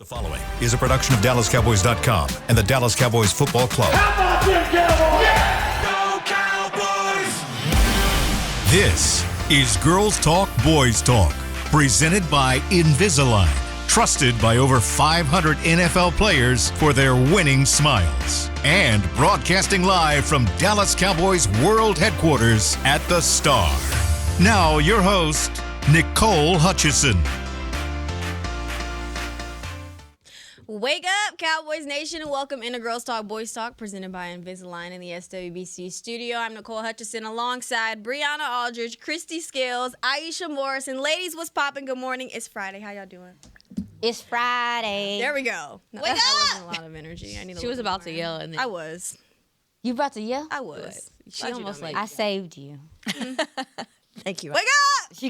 The following is a production of DallasCowboys.com and the Dallas Cowboys Football Club. How about them Cowboys? Yeah! Go Cowboys! This is Girls Talk, Boys Talk, presented by Invisalign, trusted by over 500 NFL players for their winning smiles. And broadcasting live from Dallas Cowboys World Headquarters at the Star. Now, your host, Nicole Hutchison. Wake up, Cowboys Nation, and welcome into Girls Talk, Boys Talk, presented by Invisalign in the SWBC studio. I'm Nicole Hutchison alongside Brianna Aldridge, Christy Scales, Aisha Morrison. Ladies, what's poppin'? Good morning. It's Friday. How y'all doing? It's Friday. There we go. No, Wake that up! wasn't a lot of energy. I need She was about to yell, and then I was. You about to yell? I was. she almost like I saved you. thank you. Wake up!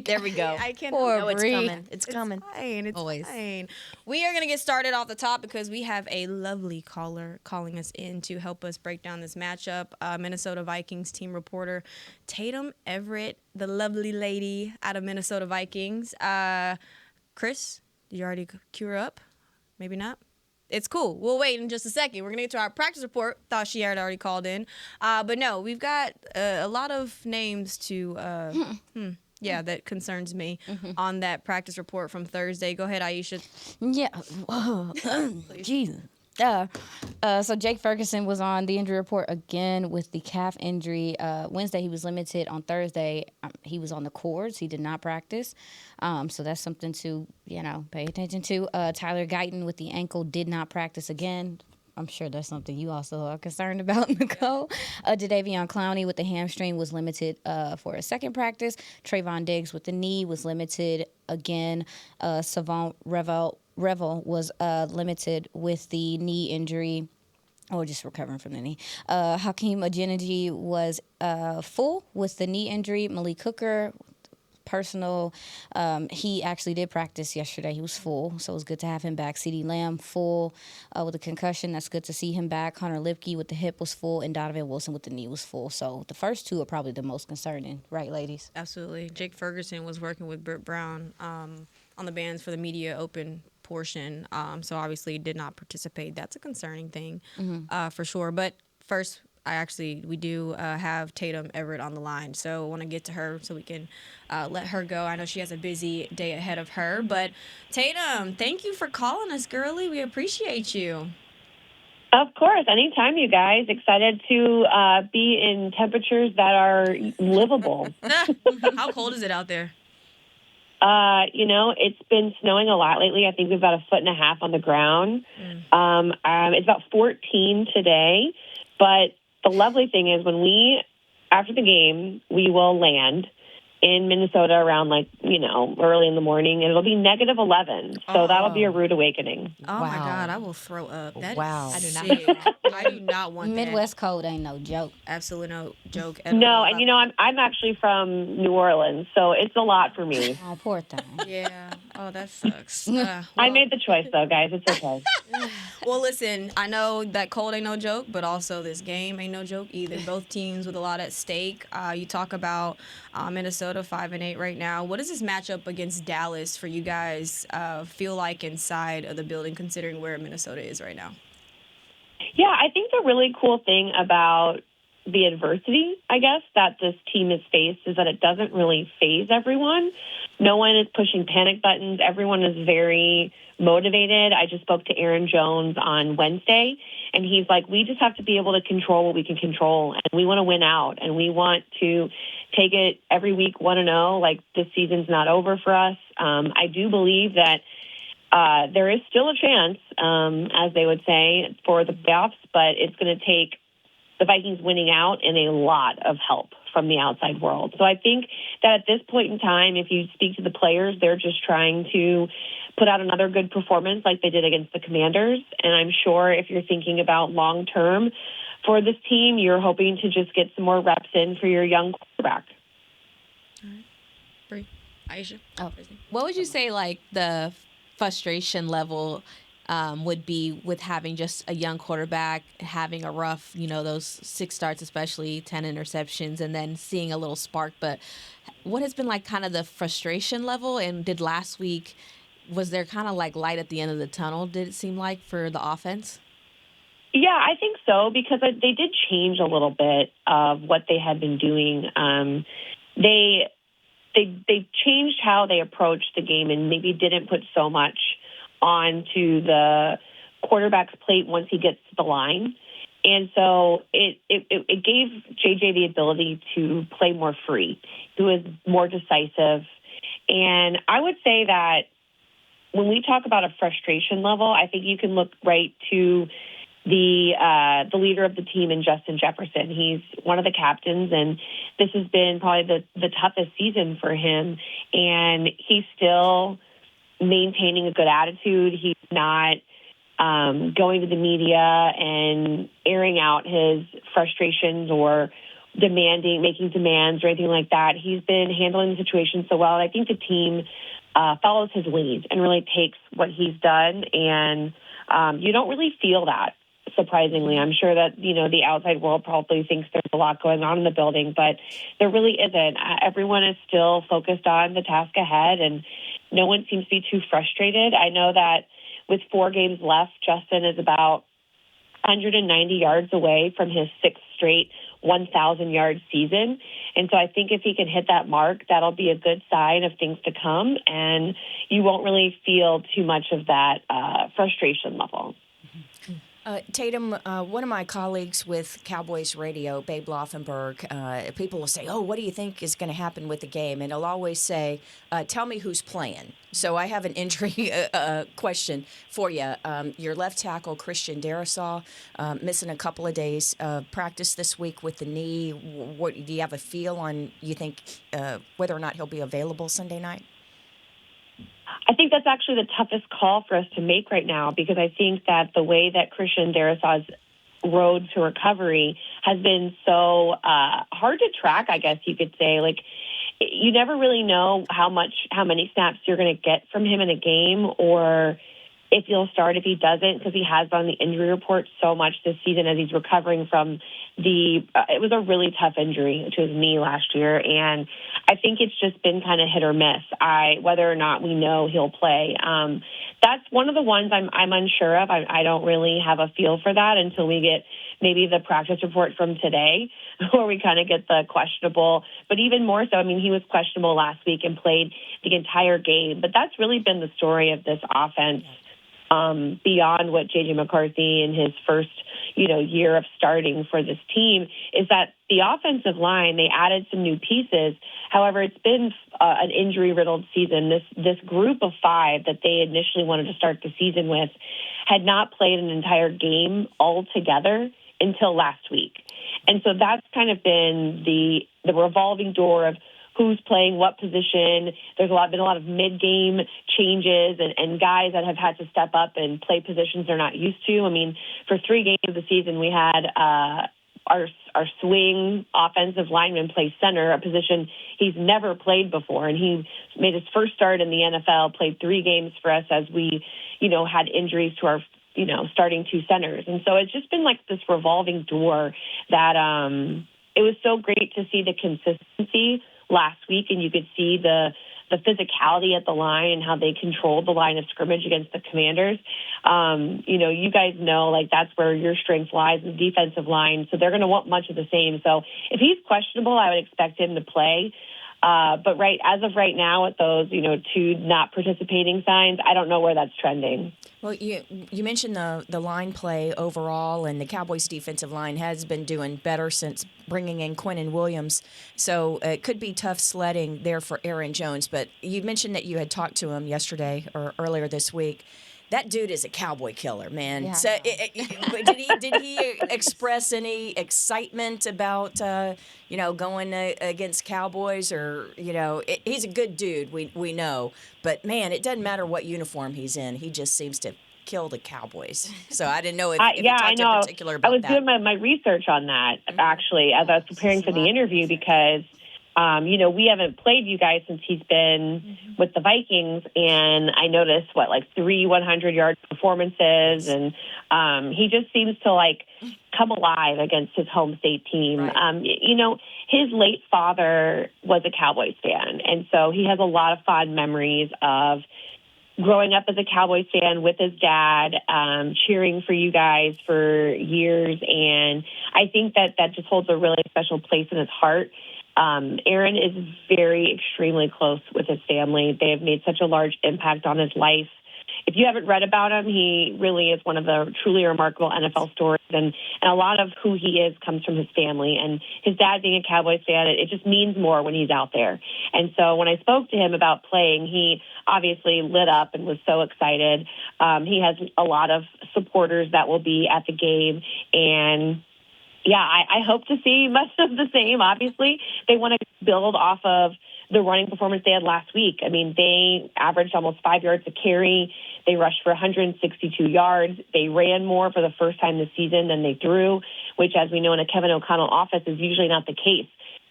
There we go. I can't. Poor No, it's Bree. coming. It's coming. Fine. It's Always. fine. We are going to get started off the top because we have a lovely caller calling us in to help us break down this matchup. Minnesota Vikings team reporter Tatum Everett, the lovely lady out of Minnesota Vikings. Chris, did you already cue her up? Maybe not. It's cool. We'll wait in just a second. We're going to get to our practice report. Thought she had already called in. But no, we've got a lot of names to... that concerns me on that practice report from Thursday. Go ahead, Aisha. Yeah. Whoa. Jesus. So Jake Ferguson was on the injury report again with the calf injury. Wednesday he was limited. On Thursday he was on the cords. He did not practice. So that's something to pay attention to. Tyler Guyton with the ankle did not practice again. I'm sure that's something you also are concerned about, Nicole. Jadeveon Clowney with the hamstring was limited for a second practice. Trayvon Diggs with the knee was limited again. Savant Revel was limited with the knee injury, or just recovering from the knee. Hakeem Adeniji was full with the knee injury. Malik Hooker, personal. He actually did practice yesterday. He was full, so it was good to have him back. CeeDee Lamb full with a concussion. That's good to see him back. Hunter Lipke with the hip was full, and Donovan Wilson with the knee was full. So the first two are probably the most concerning, right, ladies? Absolutely. Jake Ferguson was working with Britt Brown on the bands for the media open portion, so obviously did not participate. That's a concerning thing for sure. But first, we do have Tatum Everett on the line, so I want to get to her so we can let her go. I know she has a busy day ahead of her, but Tatum, thank you for calling us, girlie. We appreciate you. Of course. Anytime, you guys. Excited to be in temperatures that are livable. How cold is it out there? It's been snowing a lot lately. I think we've got 1.5 feet on the ground. It's about 14 today, but the lovely thing is after the game, we will land in Minnesota around early in the morning, and it'll be -11. So that'll be a rude awakening. Oh, my God, I will throw up. That Wow. is I do sick. I do not want Midwest cold ain't no joke. Absolutely no joke at all. No, and I'm actually from New Orleans, so it's a lot for me. Oh, poor thing. Yeah. Oh, that sucks. I made the choice, though, guys. It's okay. Well, listen, I know that cold ain't no joke, but also this game ain't no joke either. Both teams with a lot at stake. You talk about Minnesota 5-8 right now. What does this matchup against Dallas for you guys feel like inside of the building, considering where Minnesota is right now? Yeah, I think the really cool thing about the adversity, I guess, that this team has faced is that it doesn't really faze everyone. No one is pushing panic buttons. Everyone is very motivated. I just spoke to Aaron Jones on Wednesday, and he's like, we just have to be able to control what we can control, and we want to win out, and we want to take it every week 1-0. Like, this season's not over for us. I do believe that there is still a chance, as they would say, for the playoffs, but it's going to take the Vikings winning out and a lot of help from the outside world. So I think that at this point in time, if you speak to the players, they're just trying to put out another good performance like they did against the Commanders. And I'm sure if you're thinking about long-term for this team, you're hoping to just get some more reps in for your young quarterback. All right. Bree, Aisha. What would you say, the frustration level would be with having just a young quarterback, having a rough, those 6 starts, especially 10 interceptions, and then seeing a little spark? But what has been kind of the frustration level? And did last week was there kind of like light at the end of the tunnel, did it seem like, for the offense? Yeah, I think so, because they did change a little bit of what they had been doing. They changed how they approached the game and maybe didn't put so much onto the quarterback's plate once he gets to the line. And so it gave JJ the ability to play more free. He was more decisive. And I would say that when we talk about a frustration level, I think you can look right to the leader of the team in Justin Jefferson. He's one of the captains, and this has been probably the toughest season for him. And he's still maintaining a good attitude. He's not going to the media and airing out his frustrations or making demands or anything like that. He's been handling the situation so well. And I think the team follows his lead and really takes what he's done. And you don't really feel that, surprisingly. I'm sure that, the outside world probably thinks there's a lot going on in the building, but there really isn't. Everyone is still focused on the task ahead, and no one seems to be too frustrated. I know that with 4 games left, Justin is about 190 yards away from his 6th straight 1,000-yard season. And so I think if he can hit that mark, that'll be a good sign of things to come, and you won't really feel too much of that frustration level. Tatum, one of my colleagues with Cowboys Radio, Babe Laufenberg, people will say, "Oh, what do you think is going to happen with the game?" And he'll always say, "Tell me who's playing." So I have an injury question for you. Your left tackle, Christian Darrisaw, missing a couple of days of practice this week with the knee. What do you have a feel on, you think, whether or not he'll be available Sunday night? I think that's actually the toughest call for us to make right now, because I think that the way that Christian Darrisaw's road to recovery has been so hard to track, I guess you could say. Like, you never really know how many snaps you're going to get from him in a game, or if he'll start, if he doesn't, because he has on the injury report so much this season as he's recovering from it was a really tough injury to his knee last year. And I think it's just been kind of hit or miss, whether or not we know he'll play. That's one of the ones I'm unsure of. I don't really have a feel for that until we get maybe the practice report from today, where we kind of get the questionable. But even more so, I mean, he was questionable last week and played the entire game. But that's really been the story of this offense. Beyond what J.J. McCarthy in his first, year of starting for this team, is that the offensive line, they added some new pieces. However, it's been an injury-riddled season. This group of 5 that they initially wanted to start the season with had not played an entire game all together until last week. And so that's kind of been the revolving door of who's playing what position. There's been a lot of mid-game changes and guys that have had to step up and play positions they're not used to. I mean, for 3 games of the season, we had our swing offensive lineman play center, a position he's never played before, and he made his first start in the NFL, played 3 games for us as we, had injuries to our starting 2 centers. And so it's just been like this revolving door that it was so great to see the consistency last week, and you could see the physicality at the line and how they controlled the line of scrimmage against the Commanders. You guys know, like, that's where your strength lies, the defensive line. So they're going to want much of the same. So if he's questionable, I would expect him to play. But as of right now, with those, 2 not participating signs, I don't know where that's trending. Well, you mentioned the line play overall, and the Cowboys' defensive line has been doing better since bringing in Quinnen Williams. So it could be tough sledding there for Aaron Jones. But you mentioned that you had talked to him yesterday or earlier this week. That dude is a cowboy killer, man. Yeah. So, did he express any excitement about going against Cowboys, or he's a good dude, we know, but man, it doesn't matter what uniform he's in. He just seems to kill the Cowboys. So I didn't know if you talked in particular about that. I was doing my research on that actually as I was preparing for the interview, because we haven't played you guys since he's been with the Vikings, and I noticed 3 100-yard performances, and he just seems to come alive against his home state team. Right. His late father was a Cowboys fan, and so he has a lot of fond memories of growing up as a Cowboys fan with his dad, cheering for you guys for years. And I think that just holds a really special place in his heart. Aaron is extremely close with his family. They have made such a large impact on his life. If you haven't read about him, he really is one of the truly remarkable NFL stories, and a lot of who he is comes from his family. And his dad being a Cowboys fan, it just means more when he's out there. And so when I spoke to him about playing, he obviously lit up and was so excited. He has a lot of supporters that will be at the game, and yeah, I hope to see much of the same. Obviously, they want to build off of the running performance they had last week. I mean, they averaged almost 5 yards a carry. They rushed for 162 yards. They ran more for the first time this season than they threw, which, as we know, in a Kevin O'Connell offense is usually not the case.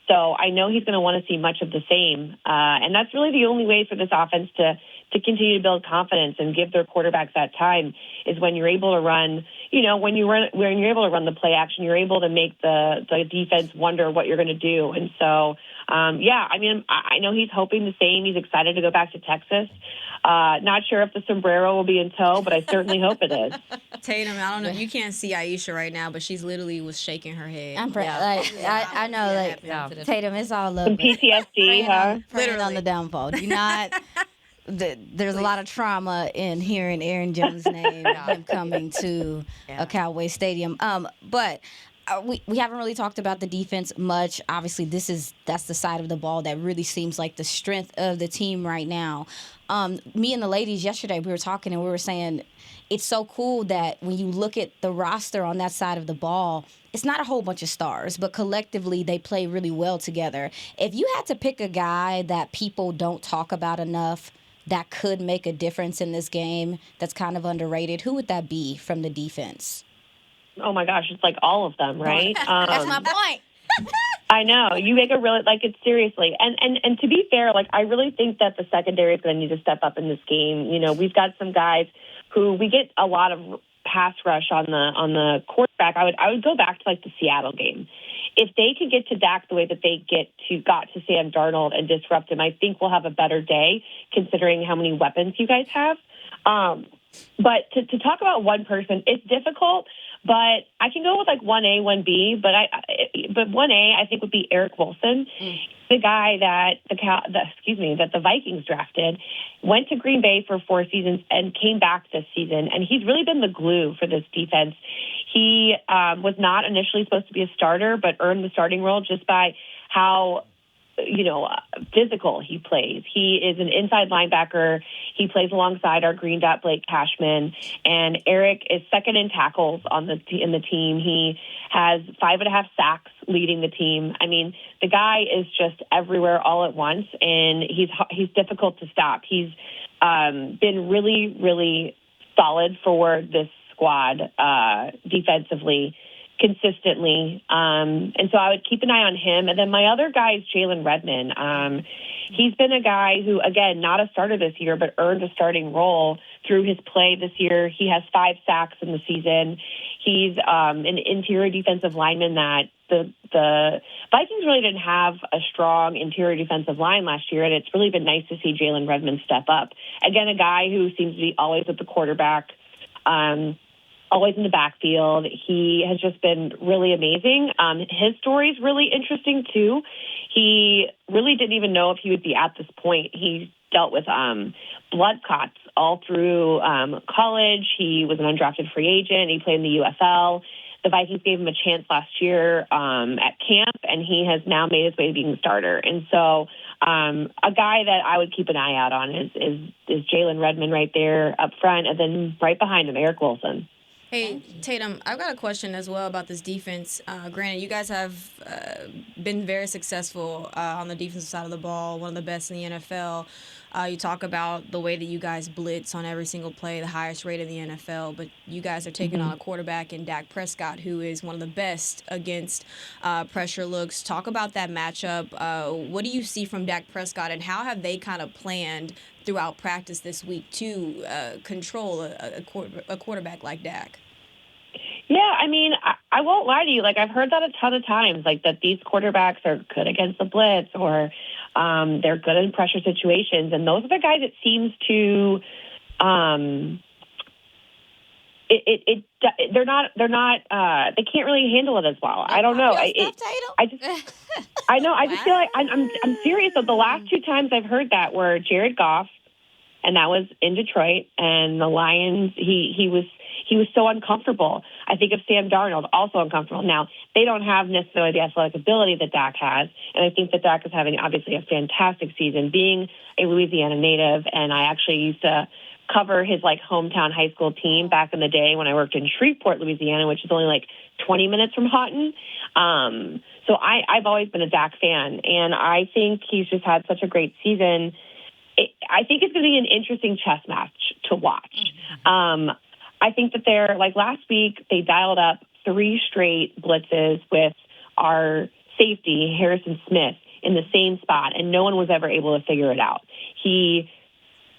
So I know he's going to want to see much of the same. And that's really the only way for this offense to continue to build confidence and give their quarterbacks that time is when you're able to run, when you're able to run the play action, you're able to make the defense wonder what you're going to do. And so, I know he's hoping the same. He's excited to go back to Texas. Not sure if the sombrero will be in tow, but I certainly hope it is. Tatum, I don't know. You can't see Aisha right now, but she's literally was shaking her head. I'm I know, Tatum, it's all love. Some PTSD, huh? Literally on the downfall. Do not. There's a lot of trauma in hearing Aaron Jones' name, him coming to a Cowboys stadium. But we haven't really talked about the defense much. Obviously, that's the side of the ball that really seems like the strength of the team right now. Me and the ladies yesterday, we were talking and we were saying it's so cool that when you look at the roster on that side of the ball, it's not a whole bunch of stars, but collectively they play really well together. If you had to pick a guy that people don't talk about enough that could make a difference in this game that's kind of underrated, who would that be from the defense? Oh, my gosh, it's like all of them, right? That's my point. I know. You make a really, it's seriously. And to be fair, I really think that the secondary is going to need to step up in this game. We've got some guys who we get a lot of pass rush on the quarterback. I would go back to, the Seattle game. If they could get to Dak the way that they got to Sam Darnold and disrupt him, I think we'll have a better day considering how many weapons you guys have. But to talk about one person, it's difficult. But I can go with 1A, 1B. But 1A I think would be Eric Wilson, the guy that the Vikings drafted, went to Green Bay for 4 seasons and came back this season, and he's really been the glue for this defense. He was not initially supposed to be a starter, but earned the starting role just by how physical he plays. He is an inside linebacker. He plays alongside our green dot Blake Cashman, and Eric is second in tackles in the team. He has 5.5 sacks leading the team. I mean, the guy is just everywhere all at once, and he's difficult to stop. He's been really, really solid for this squad defensively, consistently. And so I would keep an eye on him. And then my other guy is Jalen Redmond. He's been a guy who, again, not a starter this year, but earned a starting role through his play this year. He has 5 sacks in the season. He's an interior defensive lineman that the Vikings really didn't have a strong interior defensive line last year, and it's really been nice to see Jalen Redmond step up. Again, a guy who seems to be always at the quarterback, always in the backfield. He has just been really amazing. His story is really interesting, too. He really didn't even know if he would be at this point. He dealt with blood clots all through college. He was an undrafted free agent. He played in the UFL. The Vikings gave him a chance last year at camp, and he has now made his way to being a starter. And so a guy that I would keep an eye out on is Jalen Redmond right there up front, and then right behind him, Eric Wilson. Hey, Tatum, I've got a question as well about this defense. Granted, you guys have been very successful on the defensive side of the ball, one of the best in the NFL. You talk about the way that you guys blitz on every single play, the highest rate in the NFL, but you guys are taking on a quarterback in Dak Prescott, who is one of the best against pressure looks. Talk about that matchup. What do you see from Dak Prescott, and how have they kind of planned throughout practice this week to control a quarterback like Dak? Yeah, I mean, I won't lie to you. I've heard that a ton of times, that these quarterbacks are good against the blitz, or they're good in pressure situations. And those are the guys it seems to they're not they can't really handle it as well. I don't know. I know. I just feel like I'm serious. Though the last 2 times I've heard that were Jared Goff, and that was in Detroit, and the Lions. He was so uncomfortable. I think of Sam Darnold, also uncomfortable. Now they don't have necessarily the athletic ability that Dak has, and I think that Dak is having obviously a fantastic season, being a Louisiana native, and I actually used to cover his hometown high school team back in the day when I worked in Shreveport, Louisiana, which is only 20 minutes from Houghton. So I've always been a Dak fan, and I think he's just had such a great season. I think it's going to be an interesting chess match to watch. I think that they're last week, they dialed up 3 straight blitzes with our safety, Harrison Smith, in the same spot, and no one was ever able to figure it out. He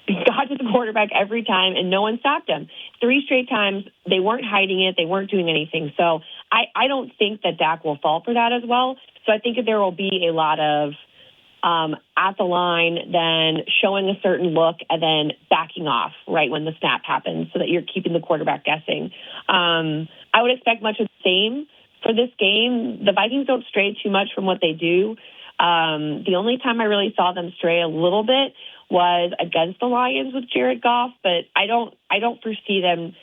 got to the quarterback every time, and no one stopped him. 3 straight times, they weren't hiding it. They weren't doing anything. So I don't think that Dak will fall for that as well. So I think that there will be a lot of at the line, then showing a certain look, and then backing off right when the snap happens so that you're keeping the quarterback guessing. I would expect much of the same for this game. The Vikings don't stray too much from what they do. The only time I really saw them stray a little bit was against the Lions with Jared Goff, but I don't foresee them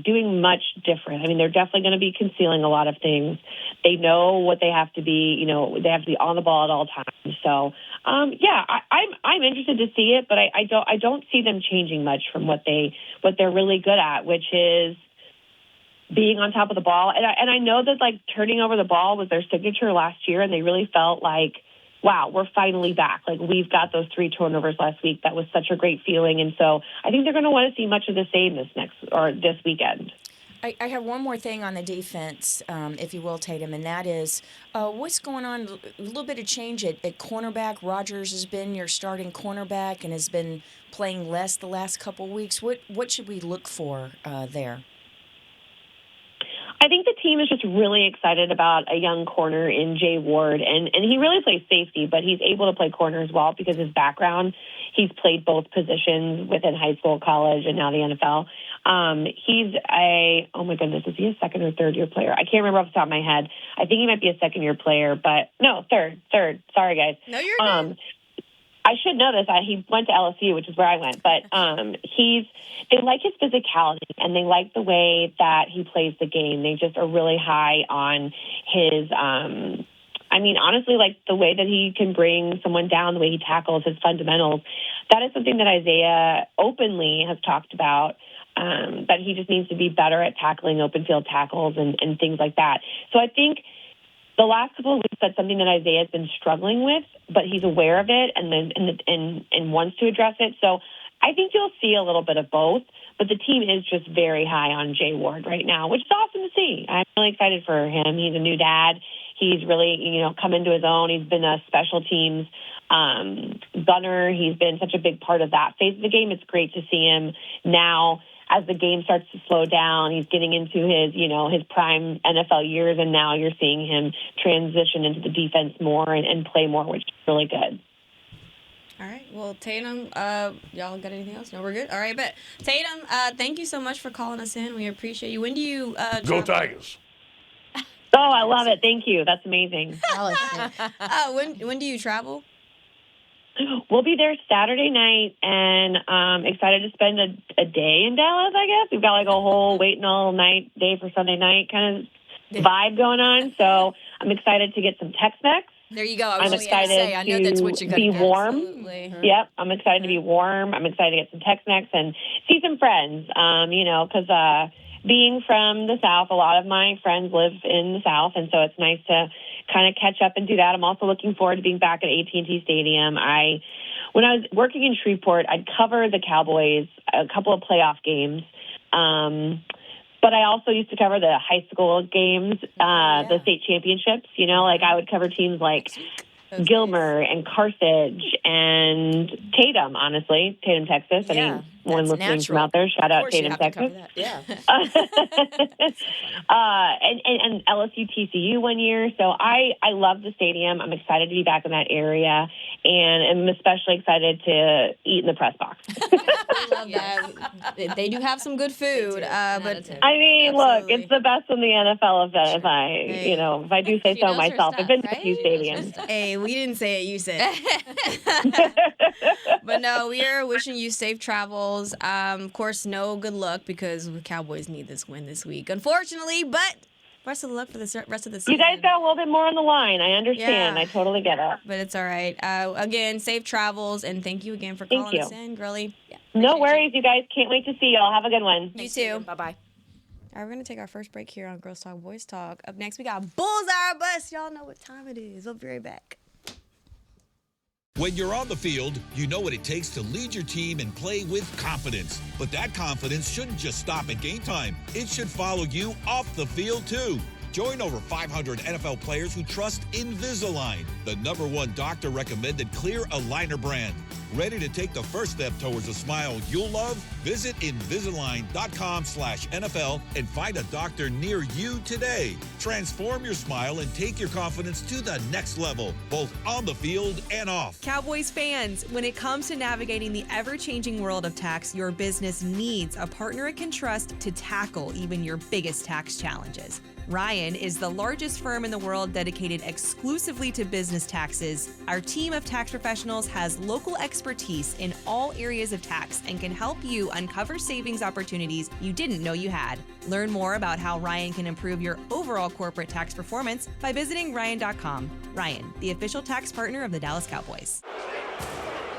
doing much different. I mean, they're definitely going to be concealing a lot of things. They know what they have to be. They have to be on the ball at all times. So, I'm interested to see it, but I don't see them changing much from what they're really good at, which is being on top of the ball. And I know that turning over the ball was their signature last year, and they really felt like, wow, we're finally back. We've got those 3 turnovers last week. That was such a great feeling. And so I think they're going to want to see much of the same this weekend. I have one more thing on the defense, if you will, Tatum, and that is what's going on, a little bit of change at cornerback. Rodgers has been your starting cornerback and has been playing less the last couple weeks. What should we look for there? I think the team is just really excited about a young corner in Jay Ward, and he really plays safety, but he's able to play corner as well because his background, he's played both positions within high school, college, and now the NFL. He's oh my goodness, is he a 2nd or 3rd year player? I can't remember off the top of my head. I think he might be a 2nd year player, but no, third. Sorry, guys. No, you're good. I should know this. He went to LSU, which is where I went. But they like his physicality, and they like the way that he plays the game. They just are really high on his, honestly, the way that he can bring someone down, the way he tackles, his fundamentals. That is something that Isaiah openly has talked about, that he just needs to be better at tackling open field tackles and things like that. So I think the last couple of weeks, that's something that Isaiah has been struggling with, but he's aware of it and wants to address it. So I think you'll see a little bit of both, but the team is just very high on Jay Ward right now, which is awesome to see. I'm really excited for him. He's a new dad. He's really, come into his own. He's been a special teams gunner. He's been such a big part of that phase of the game. It's great to see him now. As the game starts to slow down, he's getting into his prime NFL years, and now you're seeing him transition into the defense more and play more, which is really good. All right. Well, Tatum, y'all got anything else? No, we're good. All right, but Tatum, thank you so much for calling us in. We appreciate you. When do you Go Tigers? Oh, I love it. Thank you. That's amazing. When do you travel? We'll be there Saturday night, and excited to spend a day in Dallas, I guess. We've got a whole waiting all night day for Sunday night kind of vibe going on. So I'm excited to get some Tex-Mex. There you go. I'm excited I know that's what you're to be warm. Absolutely. Yep, I'm excited to be warm. I'm excited to get some Tex-Mex and see some friends, because being from the South, a lot of my friends live in the South, and so it's nice to kind of catch up and do that. I'm also looking forward to being back at AT&T Stadium. When I was working in Shreveport, I'd cover the Cowboys, a couple of playoff games, but I also used to cover the high school games, the state championships. I would cover teams like Gilmer and Carthage and Tatum, honestly, Tatum, Texas. I mean, One That's listening from natural. out there. Shout Of out course you Tatum, have to cover Texas. that. Yeah. And LSU TCU one year. So I love the stadium. I'm excited to be back in that area, and I'm especially excited to eat in the press box. I love that. They do have some good food, but I mean, look, Absolutely. it's the best in the NFL. If I do say She so knows her myself. I've stuff, been to right? a few stadiums. hey, we didn't say it. You said it. But no, we are wishing you safe travels. Of course, no good luck because the Cowboys need this win this week, unfortunately. But rest of the luck for the rest of the season. You guys got a little bit more on the line. I understand. Yeah. I totally get it. But it's all right. Again, safe travels, and thank you again for Thank calling you. us in, girly. Yeah, No worries, you guys. Can't wait to see y'all. Have a good one. you too. Bye-bye. All right, we're going to take our first break here on Girls Talk, Boys Talk. Up next, we got Bullseye or Bust. Y'all know what time it is. We'll be right back. When you're on the field, you know what it takes to lead your team and play with confidence. But that confidence shouldn't just stop at game time. It should follow you off the field, too. Join over 500 NFL players who trust Invisalign, the #1 doctor-recommended clear aligner brand. Ready to take the first step towards a smile you'll love? Visit Invisalign.com/NFL and find a doctor near you today. Transform your smile and take your confidence to the next level, both on the field and off. Cowboys fans, when it comes to navigating the ever-changing world of tax, your business needs a partner it can trust to tackle even your biggest tax challenges. Ryan is the largest firm in the world dedicated exclusively to business taxes. Our team of tax professionals has local expertise in all areas of tax and can help you uncover savings opportunities you didn't know you had. Learn more about how Ryan can improve your overall corporate tax performance by visiting Ryan.com. Ryan, the official tax partner of the Dallas Cowboys.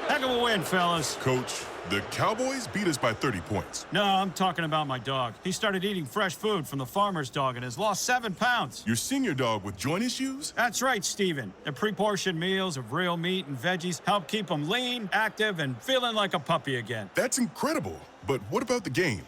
Heck of a win, fellas. Coach, the Cowboys beat us by 30 points. No, I'm talking about my dog. He started eating fresh food from the farmer's dog and has lost 7 pounds. Your senior dog with joint issues? That's right, Steven. The pre-portioned meals of real meat and veggies help keep him lean, active, and feeling like a puppy again. That's incredible. But what about the game?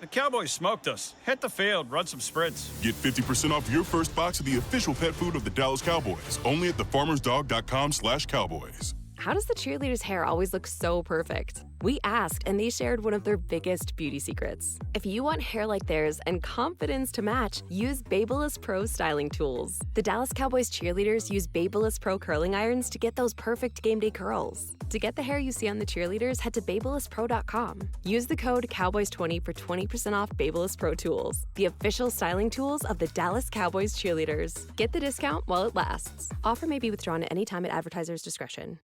The Cowboys smoked us. Hit the field, run some sprints. Get 50% off your first box of the official pet food of the Dallas Cowboys. Only at thefarmersdog.com/Cowboys. How does the cheerleader's hair always look so perfect? We asked, and they shared one of their biggest beauty secrets. If you want hair like theirs and confidence to match, use Babyliss Pro styling tools. The Dallas Cowboys cheerleaders use Babyliss Pro curling irons to get those perfect game day curls. To get the hair you see on the cheerleaders, head to BabylissPro.com. Use the code Cowboys20 for 20% off Babyliss Pro tools, the official styling tools of the Dallas Cowboys cheerleaders. Get the discount while it lasts. Offer may be withdrawn at any time at advertiser's discretion.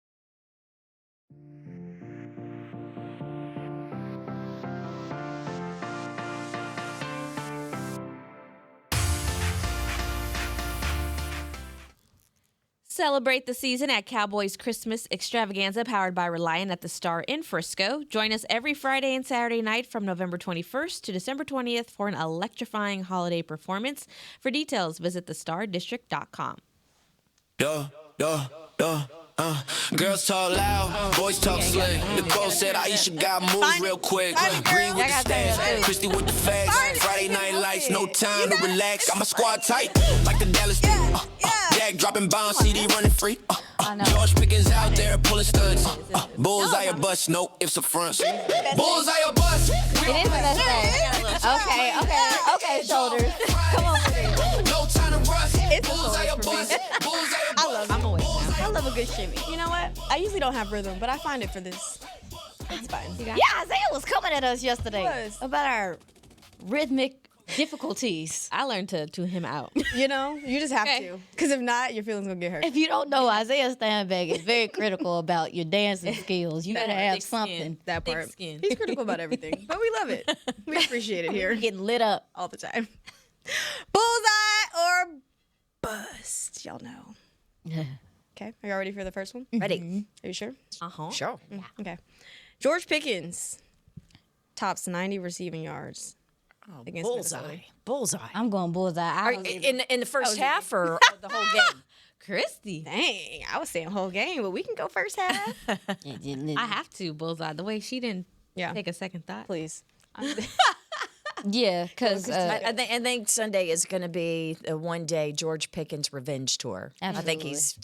Celebrate the season at Cowboys Christmas Extravaganza powered by Reliant at the Star in Frisco. Join us every Friday and Saturday night from November 21st to December 20th for an electrifying holiday performance. For details, visit thestardistrict.com. Girls talk loud, boys talk slick. Nicole said Aisha got moves real quick. Green with the stash, Christy with the facts. Friday night lights, no time to relax. Got my squad tight, like the Dallas. Jack dropping bombs, CD running free. George Pickens out there pulling studs. Bullseye or bust, no ifs or fronts. Bullseye or bust. It is the best thing. Okay, shoulders. Come on with it. No time to rush. It's a Bullseye or shoulders for me. bust. Bullseye or I love I'm always down. I love a good shimmy. You know what? I usually don't have rhythm, but I find it for this. It's fine. Yeah, Isaiah was coming at us yesterday about our rhythmic difficulties. I learned to tune him out. You know, you just have to. Because if not, your feelings going to get hurt. If you don't know, Isaiah Steinbeck is very critical about your dancing skills. You gotta have something. That Thick part. skin. He's critical about everything, but we love it. We appreciate it here Getting lit up. all the time. Bullseye or bust? Y'all know. Okay, are y'all ready for the first one? Ready. Are you sure? Uh-huh. Sure. Okay. George Pickens tops 90 receiving yards against Minnesota. Bullseye. I'm going bullseye. In the first half or the whole game? Christy. Dang, I was saying whole game, but we can go first half. I have to, Bullseye. The way she didn't Yeah. take a second thought. Please. Yeah, because I think Sunday is going to be a one-day George Pickens revenge tour. I think Absolutely. he's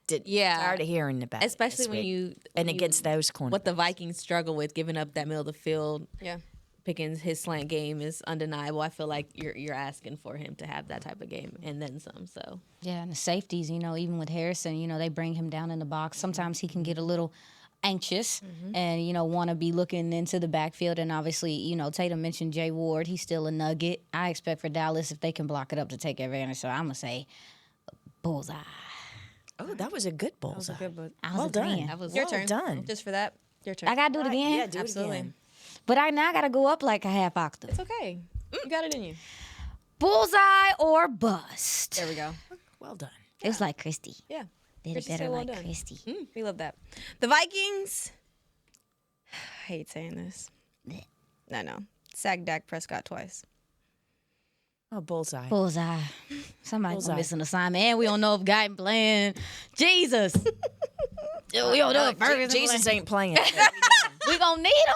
Tired of hearing about it. Especially this when week. And against those corners. What the Vikings struggle with, giving up that middle of the field. Yeah. Pickens, his slant game is undeniable. I feel like you're asking for him to have that type of game and then some. So yeah, and the safeties, even with Harrison, they bring him down in the box. Sometimes he can get a little anxious and want to be looking into the backfield. And obviously, Tatum mentioned Jay Ward. He's still a nugget. I expect for Dallas, if they can block it up, to take advantage. So I'm gonna say bullseye. Oh, that was a good bullseye. That was a good one. Well done. That was Your turn. done. Just for that. Your turn. I gotta do it again. Yeah, do Absolutely. it again. But I now gotta go up like a half octave. It's okay. You got it in you. Bullseye or bust. There we go. Well done. It was like Christy. Yeah. Did Christy it better said well like done. Christy. We love that. The Vikings. I hate saying this. I know. Sacked Dak Prescott twice. Oh, bullseye. Bullseye. Somebody's Bullseye. missing assignment. And we don't know if Guy playing. Jesus. We don't know if Ferguson Jesus playing. ain't playing. We gonna need him.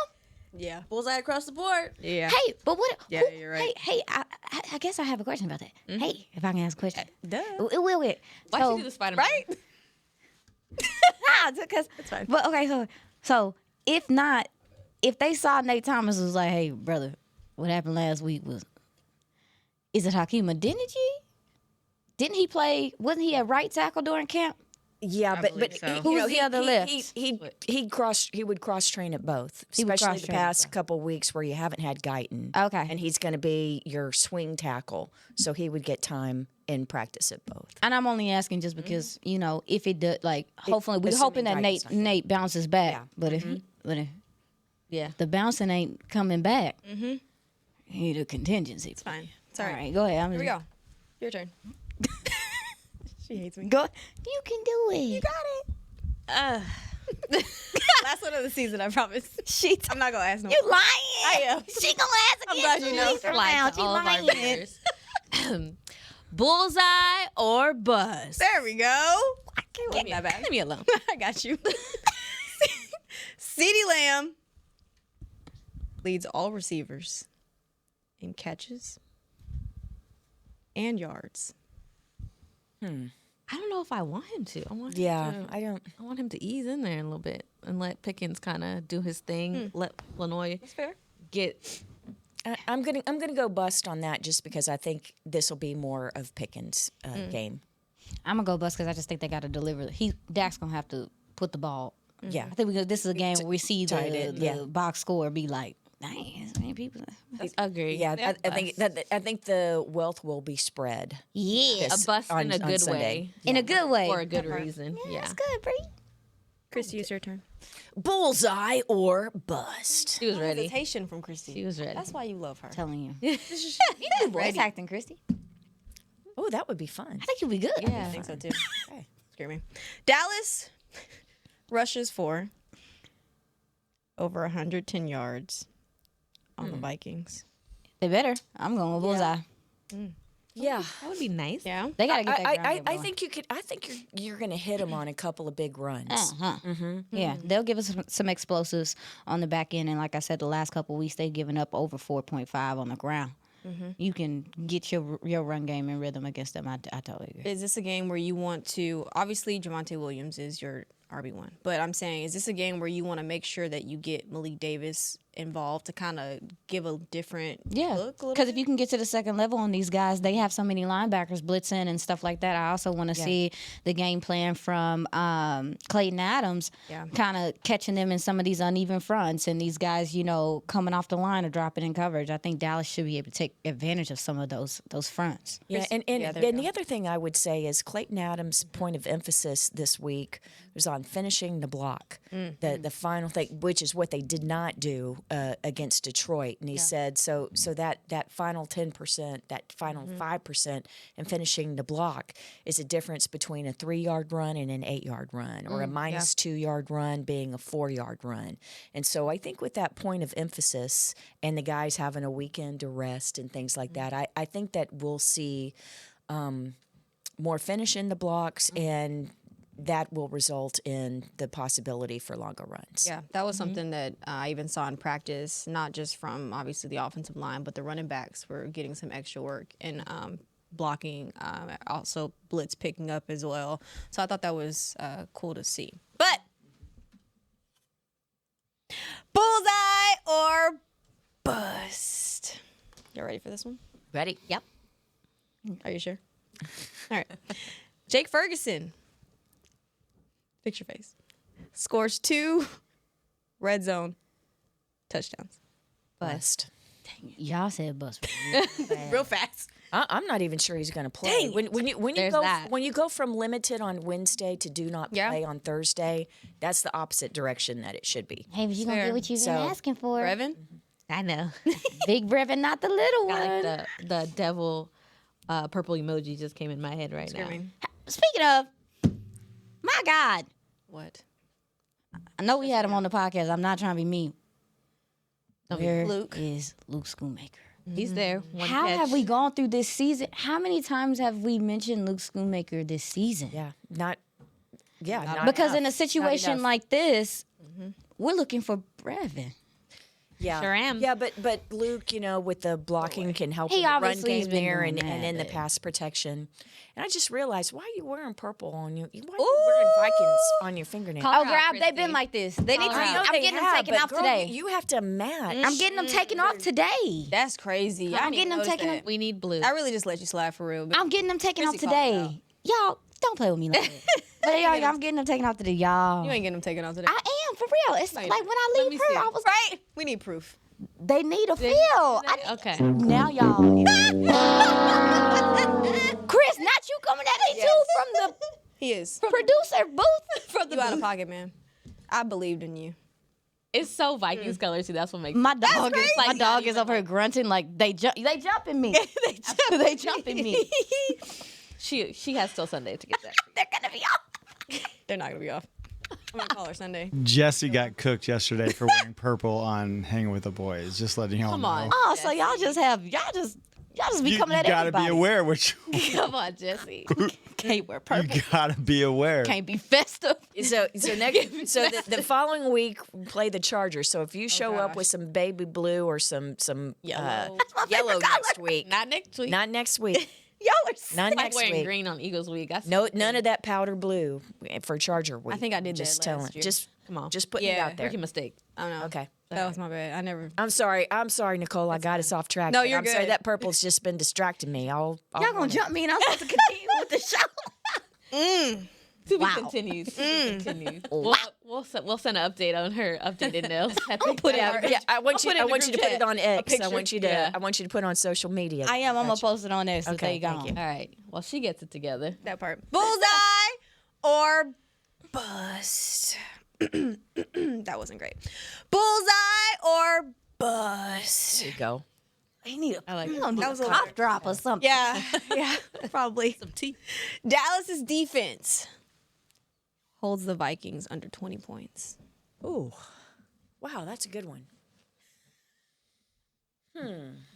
Yeah. bullseye across the board. Yeah. Hey, but what? Yeah, you're right. Hey, I guess I have a question about that. Hey, if I can ask a question. Duh. Wait. Why So- should you do the Spider-Man? Right? Nah, because That's fine. But okay, so if not, if they saw Nate Thomas was like, hey, brother, what happened last week was, is it Hakeem Adeniji? Didn't he play? Wasn't he a right tackle during camp? Yeah, but believe so. Who's the other left? He would cross train at both, He would especially the cross-train at past both. couple weeks where you haven't had Guyton. Okay. and he's going to be your swing tackle, so he would get time in practice at both. And I'm only asking just because if it does, like, hopefully we're assuming hoping that Guyton's not Nate bounces back. Yeah. But if the bouncing ain't coming back, he need a contingency. It's Fine. Sorry. All right, go ahead. Here we go. Your turn. She hates me. Go. You can do it. You got it. Last one of the season, I promise. I'm not gonna ask no. You lying? I am. She gonna ask I'm again. glad you know. From now. She all of our lying. viewers. Bullseye or bust? There we go. I can't Leave me, that back. leave me alone. I got you. CeeDee Lamb leads all receivers in catches and yards. I don't know if I want him to. I want I want him to ease in there a little bit and let Pickens kind of do his thing. Let Lenoy fair. get. I'm gonna go bust on that just because I think this will be more of Pickens' game. I'm gonna go bust because I just think they got to deliver. Dak's gonna have to put the ball. Yeah, I think this is a game where we see tight the end, box score be like, dang, so many people. Agree. yeah. I think the wealth will be spread. Yeah, A bust in a on good Sunday. way. in a good way. For a good reason. Yeah. That's good, Bree. Christy, it's your turn. Bullseye or bust. She was ready. Hesitation from Christy. She was ready. That's why you love her. Telling you. You do voice acting, Christy. Oh, that would be fun. I think you'll be good. I think so too. Scare me. Dallas rushes for over 110 yards on the Vikings. They better. I'm going with bullseye. Yeah, That would be nice. Yeah. They gotta get that ground I game going. think you could. I think you're going to hit them on a couple of big runs. Yeah, they'll give us some explosives on the back end, and like I said, the last couple of weeks they've given up over 4.5 on the ground. You can get your run game in rhythm against them. I totally agree. Is this a game where you want to? Obviously, Javonte Williams is your RB1, but I'm saying, is this a game where you want to make sure that you get Malik Davis involved to kind of give a different look? Because if you can get to the second level on these guys, they have so many linebackers blitzing and stuff like that. I also want to see the game plan from Clayton Adams, kind of catching them in some of these uneven fronts and these guys, coming off the line or dropping in coverage. I think Dallas should be able to take advantage of some of those fronts. Yeah, and the other thing I would say is Clayton Adams' point of emphasis this week was on finishing the block, the final thing, which is what they did not do against Detroit. And he said so that final 10%, that final 5%, and finishing the block is a difference between a 3-yard run and an 8-yard run, or a minus 2-yard run being a 4-yard run. And so I think with that point of emphasis and the guys having a weekend to rest and things like that, I think that we'll see more finish in the blocks, and that will result in the possibility for longer runs. Yeah, that was something that I even saw in practice, not just from obviously the offensive line, but the running backs were getting some extra work. And blocking, also blitz picking up as well. So I thought that was cool to see. But bullseye or bust? You ready for this one? Ready? Yep. Are you sure? All right. Jake Ferguson. Fix your face. Scores 2 red zone touchdowns. Bust. Y'all said bust. Real fast. I'm not even sure he's going to play. Dang When you go from limited on Wednesday to do not play on Thursday, that's the opposite direction that it should be. Hey, but you gonna get what you've been asking for. Brevin? I know. Big Brevin, not the little one. Like the devil purple emoji just came in my head right now. Speaking of, my God. What? I know we had him on the podcast. I'm not trying to be mean. Where Luke. is Luke Schoonmaker? He's there. How have we gone through this season? How many times have we mentioned Luke Schoonmaker this season? Not because enough. in a situation enough. like this, we're looking for Brevin. Yeah, Sure am. Yeah, but Luke, with the blocking can help He in the run obviously has game been there doing and that, in the but- pass protection. And I just realized, why are you wearing purple on you? Why are you wearing Vikings on your fingernails? Oh, girl, they've been like this. They need to. I know I'm they getting them have, taken but off girl, today. You have to match. I'm getting them taken off today. That's crazy. I'm getting them taken off. We need blue. I really just let you slide for real. But I'm getting them taken off Chrissy called it today. Y'all, don't play with me like that. But y'all, I'm getting them taken off today, y'all. you ain't getting them taken off today. I am, for real. It's No, like you're when I leave her, I was right? We need proof. they need a feel. Okay. Now y'all. Chris, not you coming at me too from the He is. producer booth. From the out of pocket, man. I believed in you. It's so Vikings colors too. That's what makes My dog is Like, my dog not is even over here grunting like they jumping me. they jumping me. She has till Sunday to get that. They're gonna be off. They're not gonna be off. I'm gonna call her Sunday. Jesse got cooked yesterday for wearing purple on Hanging with the Boys. Just letting y'all Come know. on. Oh, so y'all just be coming at you gotta everybody. be aware what you Come on, Jesse. Can't wear purple. You gotta be aware. Can't be festive. So the following week we play the Chargers. So if you show up with some baby blue or some yellow next week, Not next week. not next week, Y'all are not I'm next wearing week. green on Eagles week. No, none of that powder blue for Charger week. I think I did just that telling, last year. just Come on. just putting it Yeah. out there. Rookie mistake. I don't know. Okay. That was my bad. I never. I'm sorry, Nicole. I got us off track. No, but you're I'm sorry. good. That purple's just been distracting me. I'll Y'all gonna jump me and I'm supposed to continue with the show. To be continued. To be continued. We'll send an update on her updated nails. I want you. put it I in want the you to group put it chat. on X. I picture. want you to. Yeah. I want you to put it on social media. I am. I'm gonna Gotcha. post it on there. So there you go. thank you. All right. Well, she gets it together. That part. Bullseye or bust. That wasn't great. Bullseye or bust. There you go. I need a, I like I'm it. gonna need That was a a cough lot. drop or something. Yeah, yeah, probably. Some tea. Dallas's defense holds the Vikings under 20 points. Ooh, wow, that's a good one.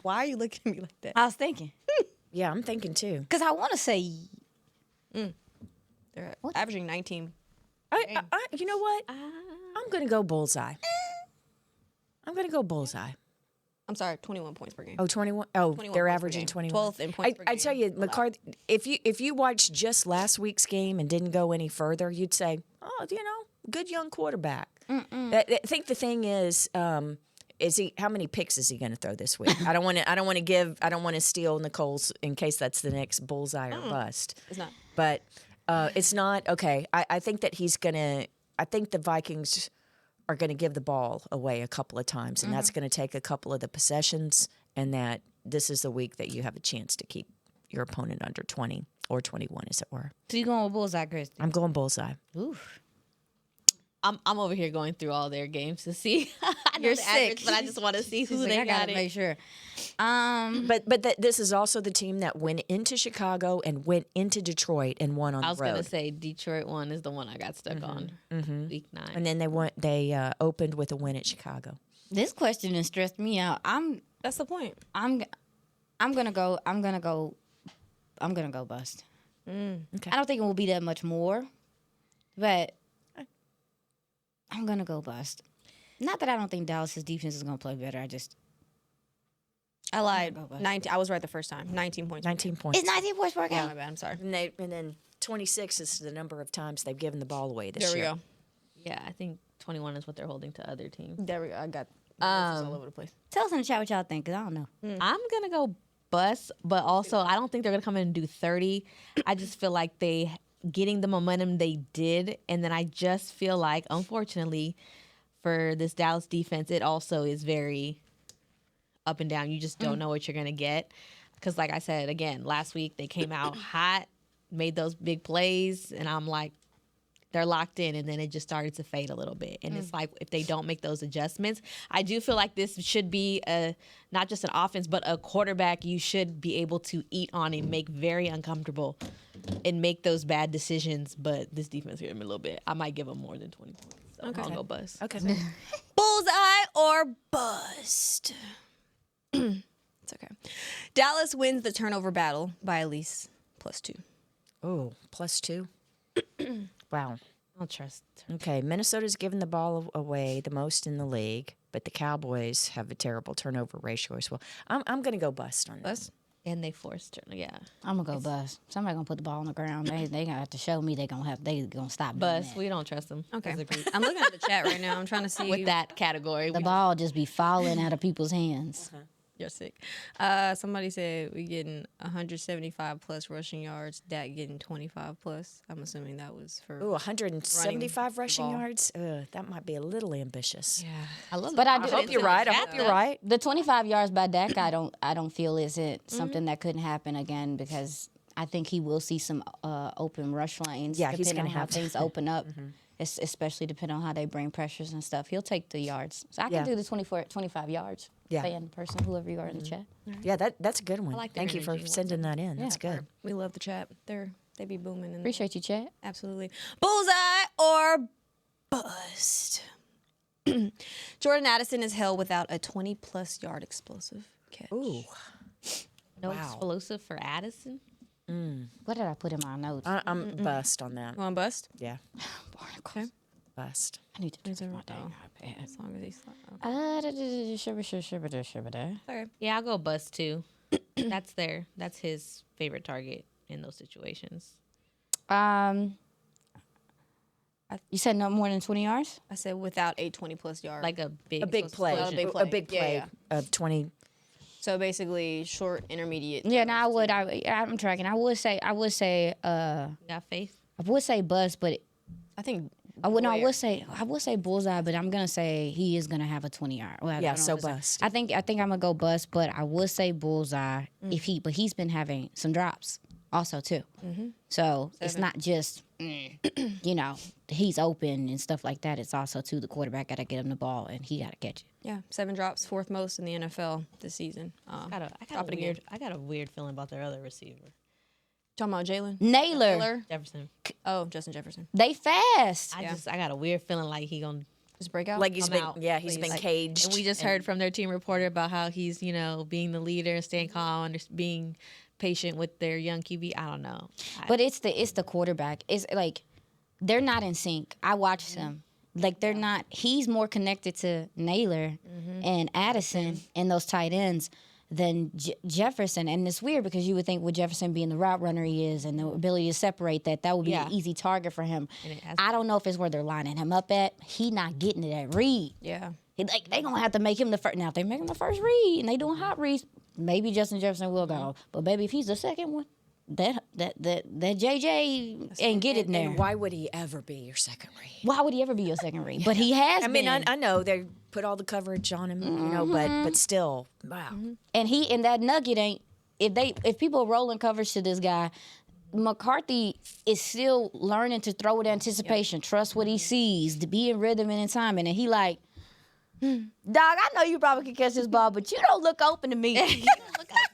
Why are you looking at me like that? I was thinking Yeah, I'm thinking too. because I want to say They're averaging 19. You know what? I'm gonna go bullseye. I'm gonna go bullseye. I'm sorry, 21 points per game. Oh, 21. Oh, 21 they're points per averaging game. 21. 12 in points per I game. tell you, McCarthy, if you watched just last week's game and didn't go any further, you'd say, oh, good young quarterback. I think the thing is he? How many picks is he going to throw this week? I don't want to steal Nicole's in case that's the next bullseye or bust. It's not. But it's not okay. I think that he's gonna. I think the Vikings are going to give the ball away a couple of times, and that's going to take a couple of the possessions. And that this is the week that you have a chance to keep your opponent under 20 or 21, as it were. so you going with bullseye, Christy? I'm going bullseye. Oof. I'm over here going through all their games to see. I know You're the average, sick. but I just want to see who She's like, they I got gotta it. make sure. But this is also the team that went into Chicago and went into Detroit and won on I was the road. gonna say Detroit one is the one I got stuck on. Week 9. And then they opened with a win at Chicago. This question has stressed me out. That's the point. I'm gonna go bust. Okay. I don't think it will be that much more, but I'm gonna go bust. Not that I don't think Dallas's defense is gonna play better. I lied. 19. I was right the first time. 19 points. 19 points. It's 19 points per Yeah, game. my bad. I'm sorry. And then 26 is the number of times they've given the ball away this There we year. go. Yeah, I think 21 is what they're holding to other teams. There we go. I got all over the place. Tell us in the chat what y'all think, because I don't know. I'm going to go bust, but also I don't think they're going to come in and do 30. I just feel like they getting the momentum they did, and then I just feel like, unfortunately, for this Dallas defense, it also is very up and down. You just don't know what you're going to get. Because like I said, again, last week they came out hot, made those big plays, and I'm like, they're locked in, and then it just started to fade a little bit. And it's like, if they don't make those adjustments, I do feel like this should be not just an offense, but a quarterback you should be able to eat on and make very uncomfortable and make those bad decisions. But this defense here in a little bit, I might give them more than 20 points. So I'll go bust. Okay. Bullseye or bust? It's okay. Dallas wins the turnover battle by at least +2. Oh, +2. Wow. I'll trust. Okay, Minnesota's given the ball away the most in the league, but the Cowboys have a terrible turnover ratio as well. I'm going to go bust on this. And they forced turn. Yeah. I'm gonna go bust. Somebody gonna put the ball on the ground. They gonna have to show me they gonna stop doing Bust. that. We don't trust them. Okay. I'm looking at the chat right now. I'm trying to see With that category. The ball just be falling out of people's hands. You're sick. Somebody said we getting 175 plus rushing yards. Dak getting 25 plus. I'm assuming that was for. Ooh, 175 rushing ball. yards? That might be a little ambitious. Yeah. I love But that. I do. hope you're right. I hope you're right. The 25 yards by Dak, I don't feel isn't something that couldn't happen again, because I think he will see some open rush lanes. Yeah, he's depending gonna on how have to. things open up. Especially depending on how they bring pressures and stuff. He'll take the yards. So I can do the 25 yards. Yeah. Fan person, whoever you are in the chat. Yeah, that's a good one. like their Thank you for energy. sending that in. That's good. We love the chat. They be booming. In Appreciate you, chat. Absolutely. Bullseye or bust? Jordan Addison is held without a 20-plus yard explosive catch. Ooh. No explosive for Addison. What did I put in my notes? I'm bust on that. You want bust? Yeah, Okay. bust. I need to Is turn it my right? dang Oh. iPad. As long as he's. Okay. Yeah, I'll go bust too. That's his favorite target in those situations. You said no more than 20 yards? I said without a 20-plus yard. Like a big play. explosion. A big play Yeah. of 20. So basically, short, intermediate. Yeah, no, I would. I'm tracking. I would say. You got faith? I would say bust, but I think. I would say bullseye, but I'm gonna say he is gonna have a 20-yard. Well, I Yeah, don't know so what to say. bust. I think I'm gonna go bust, but I would say bullseye but he's been having some drops also too. So it's not just he's open and stuff like that. It's also too the quarterback gotta get him the ball and he gotta catch it. Yeah, 7 drops, 4th most in the NFL this season. I got a weird feeling about their other receiver. Talking about Jalen? Naylor. Jefferson. Oh, Justin Jefferson. They fast. I got a weird feeling like he gonna Just break out? Like he's come been, out, yeah, he's please. been caged. And we just heard from their team reporter about how he's, being the leader and staying calm and just being patient with their young QB. I don't know. But it's the quarterback. It's like they're not in sync. I watched them. Like they're not. He's more connected to Naylor and Addison and those tight ends than Jefferson. And it's weird because you would think with Jefferson being the route runner he is and the ability to separate that would be an easy target for him. I don't know if it's where they're lining him up at. He not getting it at read. Yeah. They gonna have to make him the first. Now if they make him the first read and they doing hot reads, maybe Justin Jefferson will go. But baby, if he's the second one, that JJ ain't get it in there. And why would he ever be your second read? Why would he ever be your second read? But he has. I mean, been. I know they put all the coverage on him, but still, wow. And that nugget ain't. If people are rolling coverage to this guy, McCarthy is still learning to throw with anticipation, trust what he sees, to be in rhythm and in timing, and he like. Dog, I know you probably can catch this ball, but you don't look open to me.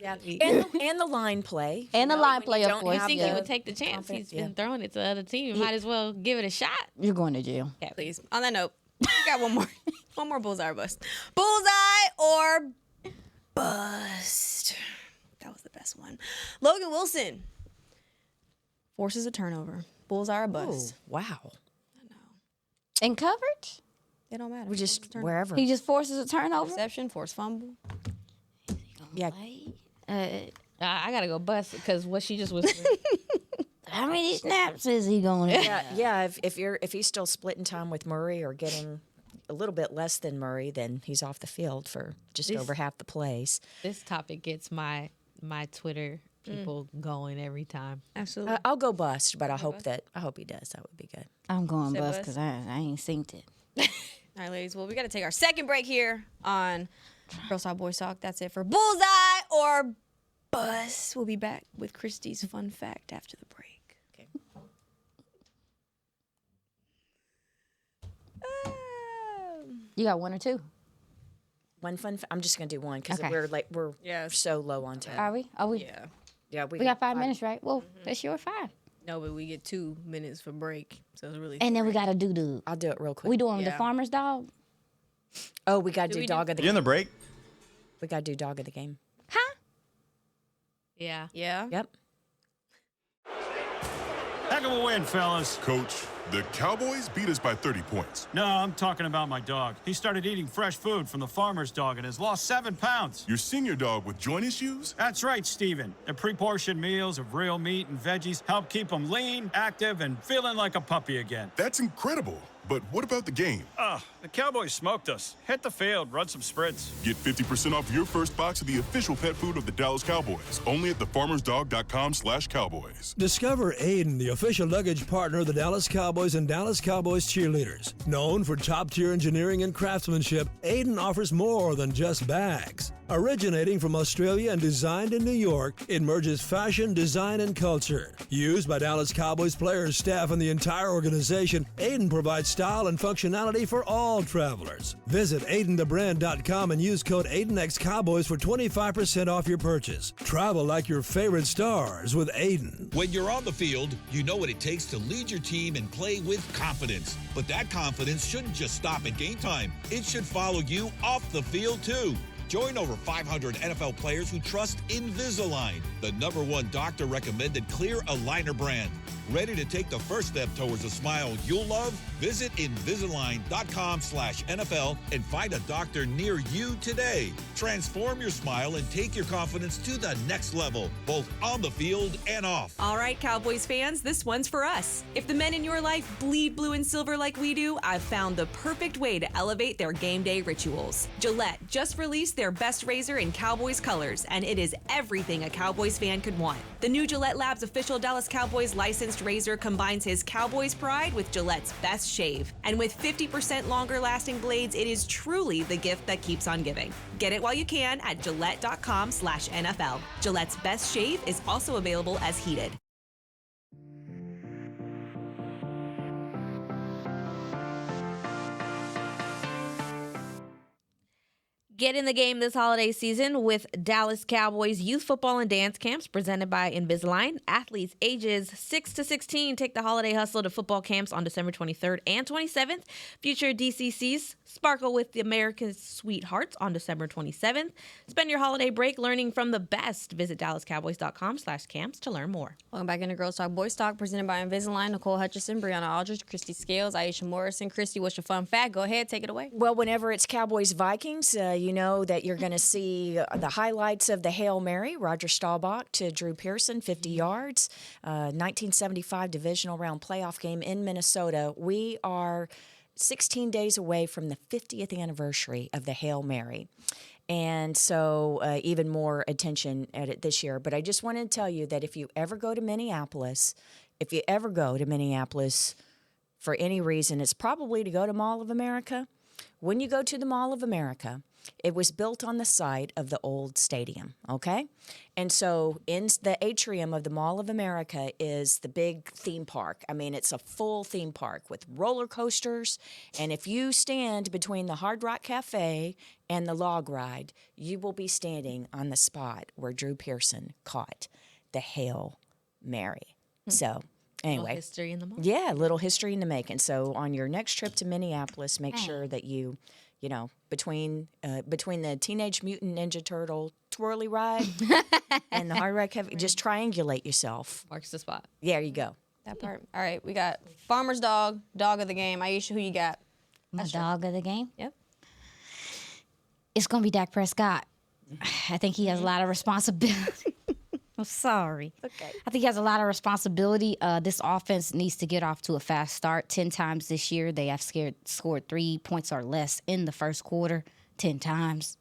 And the line play. And the line play, of course. I think he would take the chance. He's been throwing it to the other team. Might as well give it a shot. You're going to jail. Yeah, please. On that note, we got one more. One more bullseye or bust. Bullseye or bust. That was the best one. Logan Wilson forces a turnover. Bullseye or bust. Oh, wow. In coverage? It don't matter. We just wherever. He just forces a turnover? Reception, forced fumble. Yeah. I gotta go bust because what she just was. How many snaps is he going to Yeah. If he's still splitting time with Murray or getting a little bit less than Murray, then he's off the field for just over half the plays. This topic gets my Twitter people going every time. Absolutely. I'll go bust, but I hope he does. That would be good. I'm going Say bust bust? because I ain't synced it. All right, ladies. Well, we got to take our second break here on Girls Talk Boys Talk. That's it for Bullseye or Bust. We'll be back with Christy's fun fact after the break. Okay. You got one or two? One fun. I'm just gonna do one because Okay. we're so low on time. Are we? Are we? Yeah, We got 5 minutes, right? Well, that's your 5. No, but we get 2 minutes for break, so it's really. And then we got to do the. I'll do it real quick. We doing the Yeah. farmer's dog? Oh, we got to do we dog of the You in game. the break? We got to do dog of the game. Huh? Yeah. Yeah. Yep. Heck of a win, fellas. Coach, the Cowboys beat us by 30 points. No, I'm talking about my dog. He started eating fresh food from the farmer's dog and has lost 7 pounds. Your senior dog with joint issues? That's right, Steven. The pre-portioned meals of real meat and veggies help keep him lean, active, and feeling like a puppy again. That's incredible. But what about the game? The Cowboys smoked us. Hit the field, run some sprints. Get 50% off your first box of the official pet food of the Dallas Cowboys. Only at thefarmersdog.com/Cowboys. Discover Aiden, the official luggage partner of the Dallas Cowboys and Dallas Cowboys cheerleaders. Known for top-tier engineering and craftsmanship, Aiden offers more than just bags. Originating from Australia and designed in New York, it merges fashion, design, and culture. Used by Dallas Cowboys players, staff, and the entire organization, Aiden provides style and functionality for all travelers. Visit AidenTheBrand.com and use code AidenXCowboys for 25% off your purchase. Travel like your favorite stars with Aiden. When you're on the field, you know what it takes to lead your team and play with confidence. But that confidence shouldn't just stop at game time. It should follow you off the field, too. Join over 500 NFL players who trust Invisalign, the #1 doctor-recommended clear aligner brand. Ready to take the first step towards a smile you'll love? Visit Invisalign.com/NFL and find a doctor near you today. Transform your smile and take your confidence to the next level, both on the field and off. All right, Cowboys fans, this one's for us. If the men in your life bleed blue and silver like we do, I've found the perfect way to elevate their game day rituals. Gillette just released their best razor in Cowboys colors, and it is everything a Cowboys fan could want. The new Gillette Labs official Dallas Cowboys licensed razor combines his Cowboys pride with Gillette's best shave. And with 50% longer lasting blades, it is truly the gift that keeps on giving. Get it while you can at Gillette.com/NFL. Gillette's best shave is also available as heated. Get in the game this holiday season with Dallas Cowboys youth football and dance camps presented by Invisalign. Athletes ages 6 to 16 take the holiday hustle to football camps on December 23rd and 27th. Future DCCs sparkle with the America's Sweethearts on December 27th. Spend your holiday break learning from the best. Visit DallasCowboys.com/camps to learn more. Welcome back into Girls Talk Boys Talk, presented by Invisalign. Nicole Hutchison, Brianna Aldridge, Christy Scales, Aisha Morrison. Christy, what's your fun fact? Go ahead, take it away. Well, whenever it's Cowboys Vikings, you know that you're going to see the highlights of the Hail Mary. Roger Staubach to Drew Pearson, 50 yards. 1975 divisional round playoff game in Minnesota. We are 16 days away from the 50th anniversary of the Hail Mary. And so even more attention at it this year. But I just wanted to tell you that if you ever go to Minneapolis for any reason, it's probably to go to Mall of America. When you go to the Mall of America, it was built on the site of the old stadium, okay? And so in the atrium of the Mall of America is the big theme park. I mean, it's a full theme park with roller coasters. And if you stand between the Hard Rock Cafe and the log ride, you will be standing on the spot where Drew Pearson caught the Hail Mary. So anyway. Little history in the mall. Yeah, a little history in the making. So on your next trip to Minneapolis, make sure that you know, between the Teenage Mutant Ninja Turtle twirly ride and the Hard Rock Cafe, just triangulate yourself. Marks the spot. Yeah, there you go. That part. All right, we got Farmer's Dog, Dog of the Game. Aisha, who you got? My dog of the game? Yep. It's going to be Dak Prescott. I think he has a lot of responsibility. I'm sorry. Okay. I think he has a lot of responsibility. This offense needs to get off to a fast start. 10 times this year, they have scored 3 points or less in the first quarter. 10 times.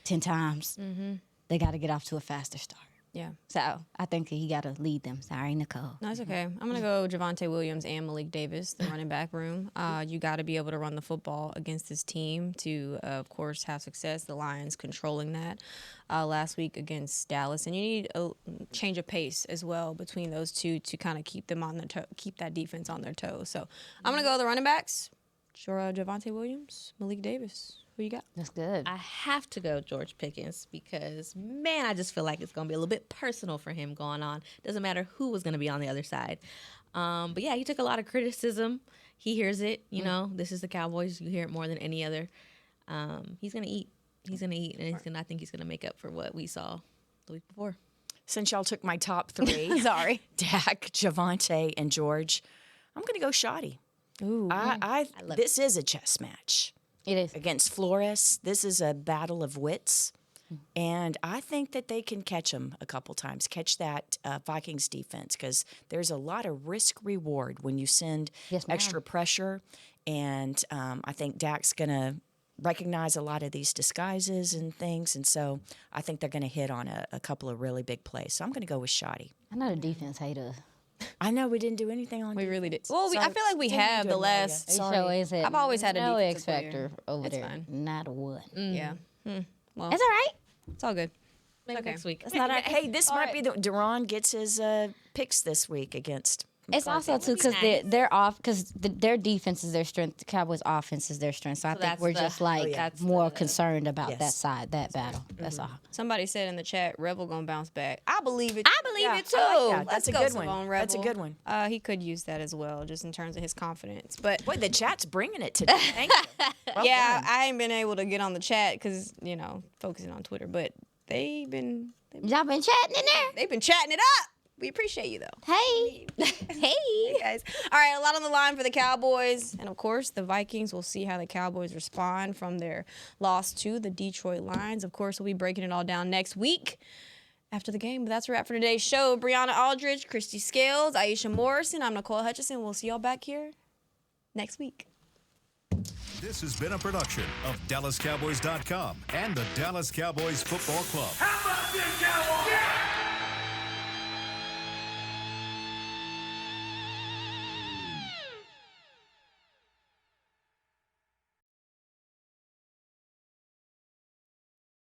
10 times. Mm-hmm. They got to get off to a faster start. Yeah. So I think he got to lead them. Sorry, Nicole. No, it's okay. I'm going to go Javonte Williams and Malik Davis, the running back room. You got to be able to run the football against this team to, of course, have success. The Lions controlling that last week against Dallas. And you need a change of pace as well between those two to kind of keep them on their keep that defense on their toes. So I'm going to go the running backs. Sure, Javonte Williams, Malik Davis. Who you got? That's good. I have to go George Pickens because, man, I just feel like it's going to be a little bit personal for him going on. Doesn't matter who was going to be on the other side. But, yeah, he took a lot of criticism. He hears it. You know, this is the Cowboys. You hear it more than any other. He's going to eat. He's going to eat, and I think he's going to make up for what we saw the week before. Since y'all took my top 3, sorry, Dak, Javonte, and George, I'm going to go Shoddy. Ooh, this is a chess match. It is. Against Flores, this is a battle of wits. And I think that they can catch them a couple times, catch that Vikings defense, because there's a lot of risk-reward when you send extra pressure. And I think Dak's going to recognize a lot of these disguises and things. And so I think they're going to hit on a couple of really big plays. So I'm going to go with Shoddy. I know the defense hate us. I know we didn't do anything on We defense. really did. Well, I feel like we have the last. Sorry. I've always had a no defensive X factor player. over It's there. fine. Not a one. Yeah. Well, It's all right. it's all good. Maybe Okay. next week. It's not. Hey, this might be the Duran gets his picks this week against. It's also too because they're off because their defense is their strength. The Cowboys' offense is their strength. So I think that's we're the- just like that's more concerned about Yes. that side, that battle. That's all. Somebody said in the chat, Rebel gonna bounce back. I believe it. I believe it too. I like that. Let's That's a go, good one. Savon Rebel. That's a good one. He could use that as well, just in terms of his confidence. But Boy, the chat's bringing it today. Thank you. Well yeah, done. I ain't been able to get on the chat because focusing on Twitter. But they've been Y'all been chatting in there. they've been chatting it up. We appreciate you though. Hey, Hey guys. All right, a lot on the line for the Cowboys. And of course, the Vikings. We'll see how the Cowboys respond from their loss to the Detroit Lions. Of course, we'll be breaking it all down next week after the game. But that's a wrap for today's show. Brianna Aldridge, Christy Scales, Aisha Morrison. I'm Nicole Hutchison. We'll see y'all back here next week. This has been a production of DallasCowboys.com and the Dallas Cowboys Football Club. How about this, Cowboys?